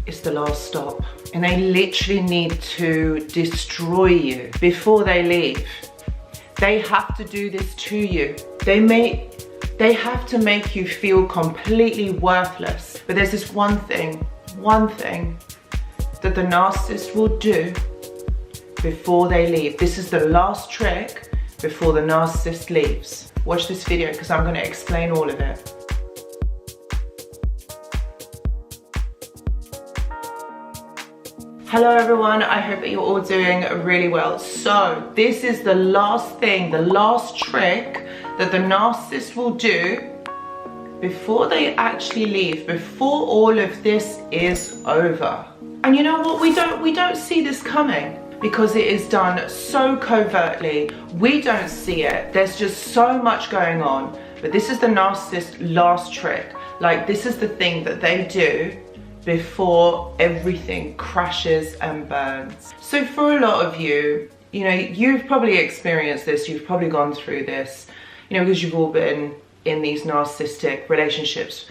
is the last stop. And they literally need to destroy you before they leave. They have to do this to you. They have to make you feel completely worthless. But there's this one thing that the narcissist will do before they leave. This is the last trick before the narcissist leaves. Watch this video because I'm going to explain all of it. Hello everyone, I hope that you're all doing really well. So this is the last thing, the last trick that the narcissist will do before they actually leave, before all of this is over. And you know what, we don't see this coming because it is done so covertly. We don't see it. There's just so much going on. But this is the narcissist's last trick. Like, this is the thing that they do before everything crashes and burns. So for a lot of you, you know, you've probably experienced this, you've probably gone through this, you know, because you've all been in these narcissistic relationships.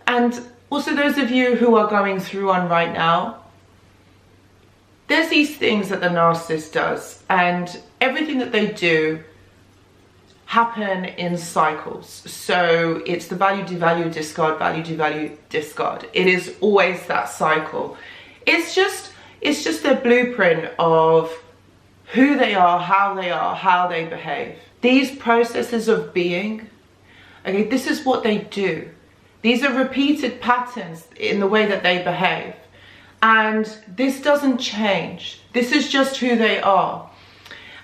And also those of you who are going through one right now, there's these things that the narcissist does, and everything that they do happen in cycles. So it's the value, devalue, discard, value, devalue, discard. It is always that cycle. It's just their blueprint of who they are, how they behave. These processes of being, okay, this is what they do. These are repeated patterns in the way that they behave. And this doesn't change. This is just who they are.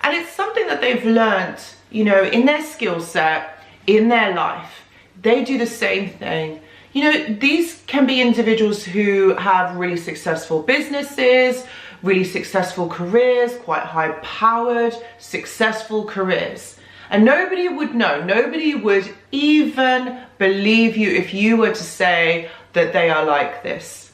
And it's something that they've learned, you know, in their skill set, in their life. They do the same thing. You know, these can be individuals who have really successful businesses, really successful careers, quite high-powered, successful careers. And nobody would know, nobody would even believe you if you were to say that they are like this,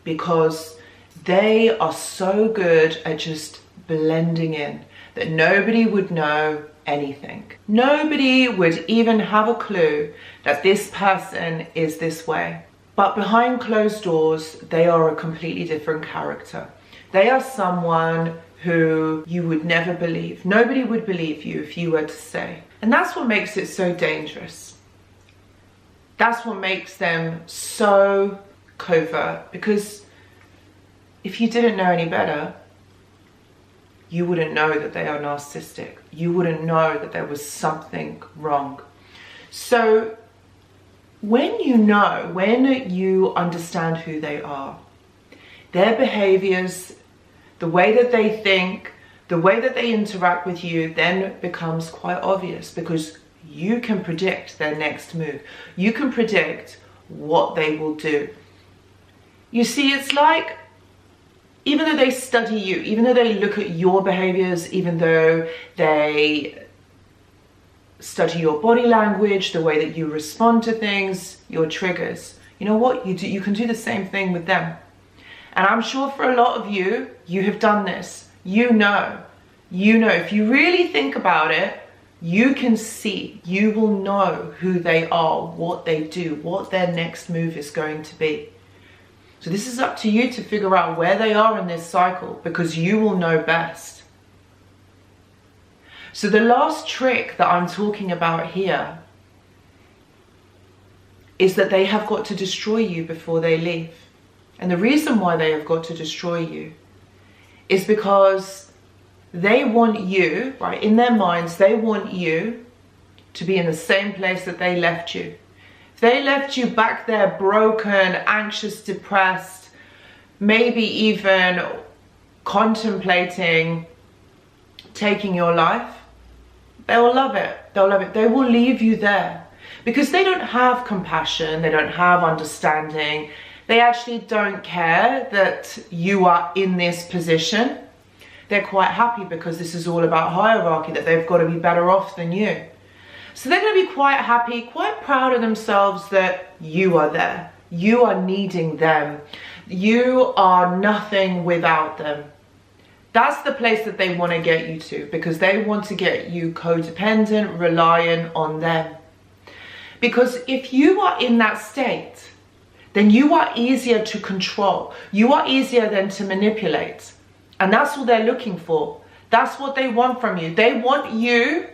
because they are so good at just blending in that nobody would know anything. Nobody would even have a clue that this person is this way. But behind closed doors, they are a completely different character. They are someone who you would never believe. Nobody would believe you if you were to say. And that's what makes it so dangerous. That's what makes them so covert, because if you didn't know any better, you wouldn't know that they are narcissistic. You wouldn't know that there was something wrong. So when you understand who they are, their behaviors, the way that they think, the way that they interact with you then becomes quite obvious, because you can predict their next move. You can predict what they will do. You see, it's like, even though they study you, even though they look at your behaviors, even though they study your body language, the way that you respond to things, your triggers, you know what? You can do the same thing with them. And I'm sure for a lot of you, you have done this. You know, if you really think about it, you can see, you will know who they are, what they do, what their next move is going to be. So this is up to you to figure out where they are in this cycle, because you will know best. So the last trick that I'm talking about here is that they have got to destroy you before they leave. And the reason why they have got to destroy you is because they want you, right, in their minds, they want you to be in the same place that they left you. They left you back there broken, anxious, depressed, maybe even contemplating taking your life. They will love it. They'll love it. They will leave you there because they don't have compassion. They don't have understanding. They actually don't care that you are in this position. They're quite happy because this is all about hierarchy, that they've got to be better off than you. So they're going to be quite happy, quite proud of themselves that you are there. You are needing them. You are nothing without them. That's the place that they want to get you to, because they want to get you codependent, reliant on them. Because if you are in that state, then you are easier to control. You are easier then to manipulate. And that's all they're looking for. That's what they want from you. They want you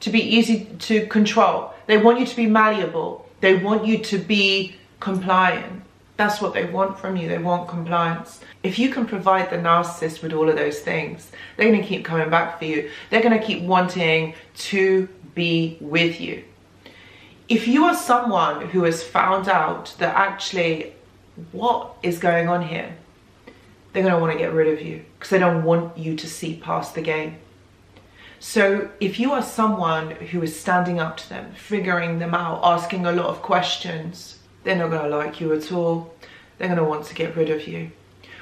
to be easy to control. They want you to be malleable. They want you to be compliant. That's what they want from you. They want compliance. If you can provide the narcissist with all of those things, they're going to keep coming back for you. They're going to keep wanting to be with you. If you are someone who has found out that actually what is going on here, they're going to want to get rid of you because they don't want you to see past the game. So if you are someone who is standing up to them, figuring them out, asking a lot of questions, they're not going to like you at all. They're going to want to get rid of you,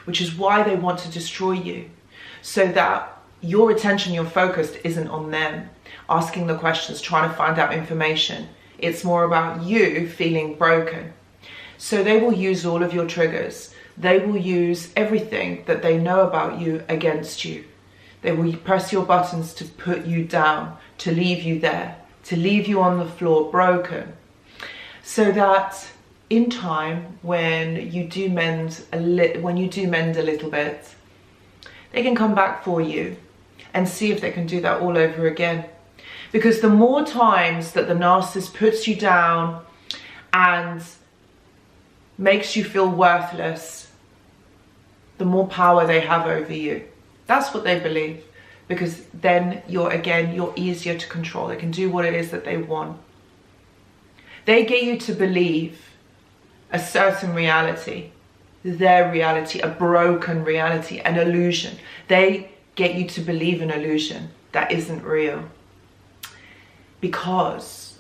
which is why they want to destroy you, so that your attention, your focus isn't on them, asking the questions, trying to find out information. It's more about you feeling broken. So they will use all of your triggers. They will use everything that they know about you against you. They will press your buttons to put you down, to leave you there, to leave you on the floor broken. So that in time, when you do mend a little bit, they can come back for you and see if they can do that all over again. Because the more times that the narcissist puts you down and makes you feel worthless, the more power they have over you. That's what they believe, because then you're easier to control. They can do what it is that they want. They get you to believe a certain reality, their reality, a broken reality, an illusion. They get you to believe an illusion that isn't real, because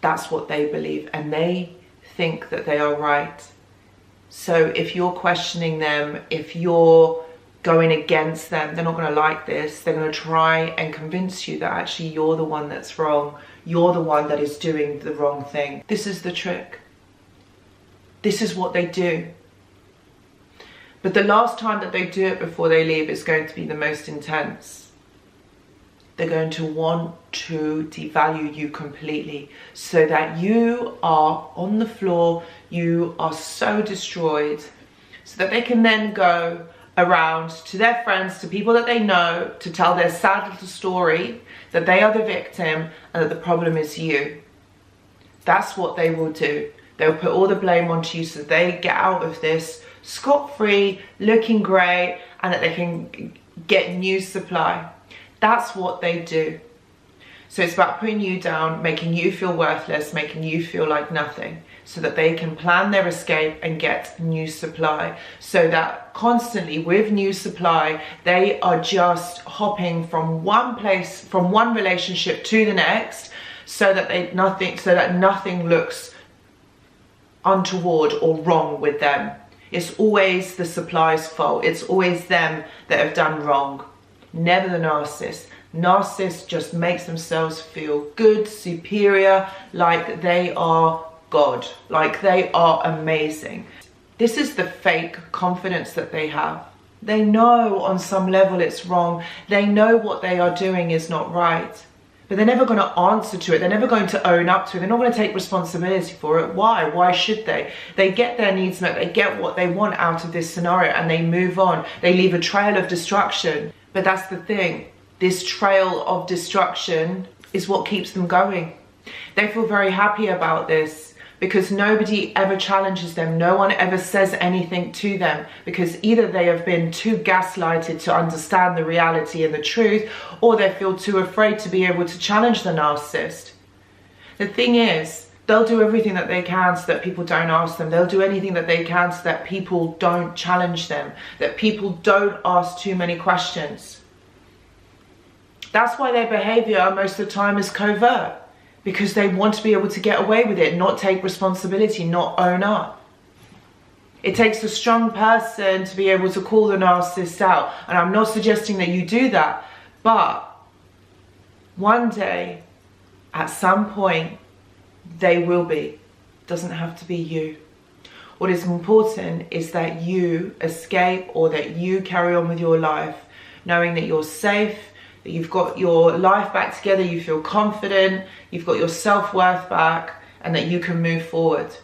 that's what they believe, and they think that they are right. So if you're questioning them, if you're going against them, they're not going to like this. They're going to try and convince you that actually you're the one that's wrong. You're the one that is doing the wrong thing. This is the trick. This is what they do. But the last time that they do it before they leave is going to be the most intense. They're going to want to devalue you completely, so that you are on the floor, you are so destroyed, so that they can then go around to their friends, to people that they know, to tell their sad little story that they are the victim and that the problem is you. That's what they will do. They'll put all the blame onto you, so they get out of this scot-free, looking great, and that they can get new supply. That's what they do. So it's about putting you down, making you feel worthless, making you feel like nothing, so that they can plan their escape and get new supply. So that constantly with new supply, they are just hopping from one place, from one relationship to the next, so that nothing looks untoward or wrong with them. It's always the supply's fault. It's always them that have done wrong. Never the narcissist. Narcissist just makes themselves feel good, superior, like they are God, like they are amazing. This is the fake confidence that they have. They know on some level it's wrong. They know what they are doing is not right, but they're never going to answer to it. They're never going to own up to it. They're not going to take responsibility for it. Why? Why should they? They get their needs met. They get what they want out of this scenario, and they move on. They leave a trail of destruction. But that's the thing. This trail of destruction is what keeps them going. They feel very happy about this because nobody ever challenges them. No one ever says anything to them, because either they have been too gaslighted to understand the reality and the truth, or they feel too afraid to be able to challenge the narcissist. The thing is, they'll do everything that they can so that people don't ask them. They'll do anything that they can so that people don't challenge them, that people don't ask too many questions. That's why their behavior most of the time is covert, because they want to be able to get away with it, not take responsibility, not own up. It takes a strong person to be able to call the narcissist out. And I'm not suggesting that you do that, but one day, at some point, they will be. It doesn't have to be you. What is important is that you escape, or that you carry on with your life, knowing that you're safe, that you've got your life back together, you feel confident, you've got your self-worth back, and that you can move forward.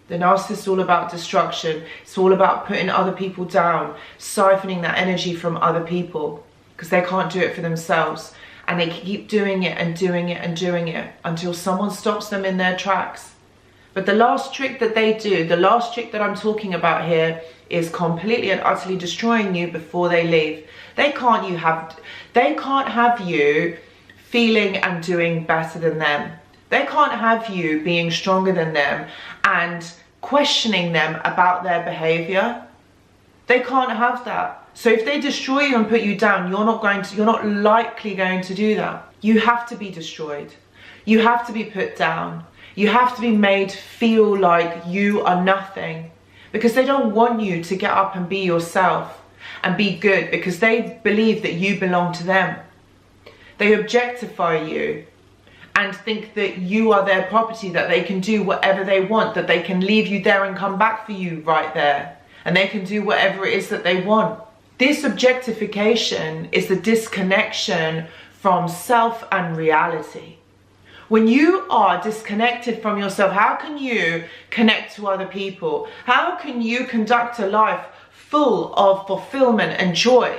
The narcissist is all about destruction. It's all about putting other people down, siphoning that energy from other people, because they can't do it for themselves. And they keep doing it and doing it and doing it until someone stops them in their tracks. But the last trick that they do, the last trick that I'm talking about here, is completely and utterly destroying you before they leave. They can't have you feeling and doing better than them. They can't have you being stronger than them and questioning them about their behavior. They can't have that. So if they destroy you and put you down, you're not likely going to do that. You have to be destroyed. You have to be put down. You have to be made feel like you are nothing, because they don't want you to get up and be yourself and be good, because they believe that you belong to them. They objectify you and think that you are their property, that they can do whatever they want, that they can leave you there and come back for you right there, and they can do whatever it is that they want. This objectification is the disconnection from self and reality. When you are disconnected from yourself, how can you connect to other people? How can you conduct a life full of fulfillment and joy?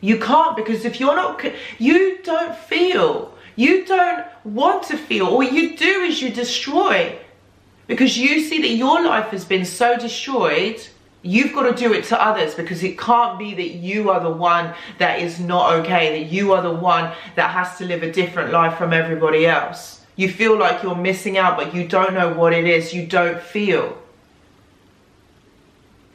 You can't, because if you're not, you don't feel, you don't want to feel. All you do is you destroy, because you see that your life has been so destroyed. You've got to do it to others, because it can't be that you are the one that is not okay, that you are the one that has to live a different life from everybody else. You feel like you're missing out, but you don't know what it is. You don't feel.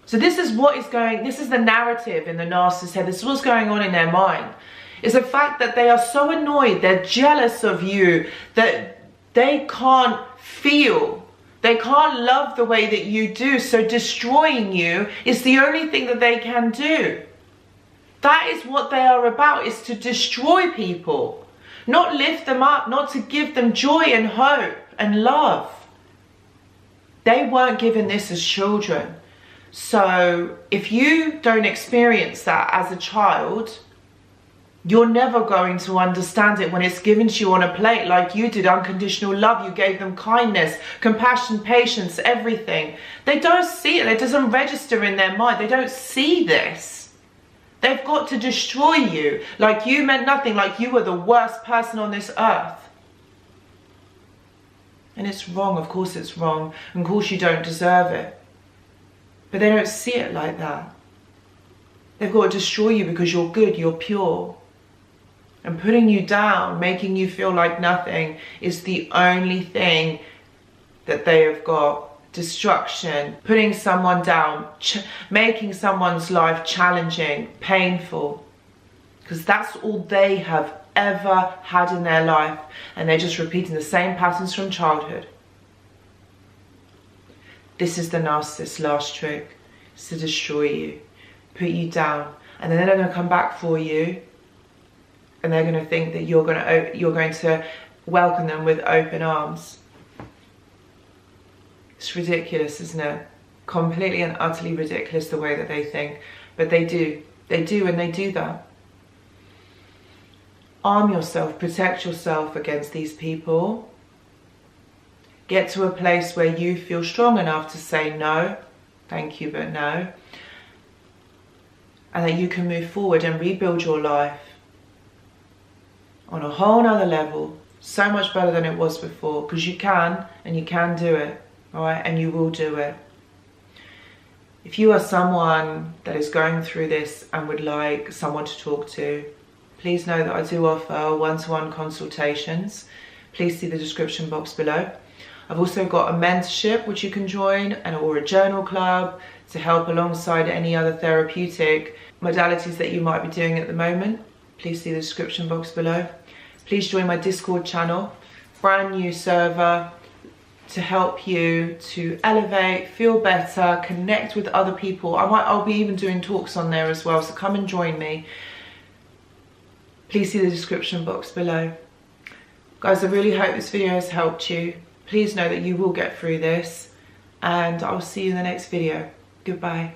So this is the narrative in the narcissist's head. This is what's going on in their mind. It's the fact that they are so annoyed, they're jealous of you, that they can't feel. They can't love the way that you do, so destroying you is the only thing that they can do. That is what they are about, is to destroy people. Not lift them up, not to give them joy and hope and love. They weren't given this as children. So if you don't experience that as a child, you're never going to understand it when it's given to you on a plate like you did. Unconditional love. You gave them kindness, compassion, patience, everything. They don't see it. It doesn't register in their mind. They don't see this. They've got to destroy you like you meant nothing, like you were the worst person on this earth. And it's wrong. Of course it's wrong. Of course you don't deserve it. But they don't see it like that. They've got to destroy you because you're good, you're pure. And putting you down, making you feel like nothing, is the only thing that they have got. Destruction, putting someone down, making someone's life challenging, painful. Because that's all they have ever had in their life. And they're just repeating the same patterns from childhood. This is the narcissist's last trick. It's to destroy you, put you down. And then they're going to come back for you. And they're going to think that you're going to welcome them with open arms. It's ridiculous, isn't it? Completely and utterly ridiculous the way that they think. But they do. They do, and they do that. Arm yourself, protect yourself against these people. Get to a place where you feel strong enough to say no, thank you, but no. And that you can move forward and rebuild your life on a whole nother level, so much better than it was before, because you can, and you can do it, all right, and you will do it. If you are someone that is going through this and would like someone to talk to, please know that I do offer one-to-one consultations. Please see the description box below. I've also got a mentorship which you can join, or a journal club to help alongside any other therapeutic modalities that you might be doing at the moment. Please see the description box below. Please join my Discord channel, brand new server, to help you to elevate, feel better, connect with other people. I'll be even doing talks on there as well, so come and join me. Please see the description box below. Guys, I really hope this video has helped you. Please know that you will get through this, and I'll see you in the next video. Goodbye.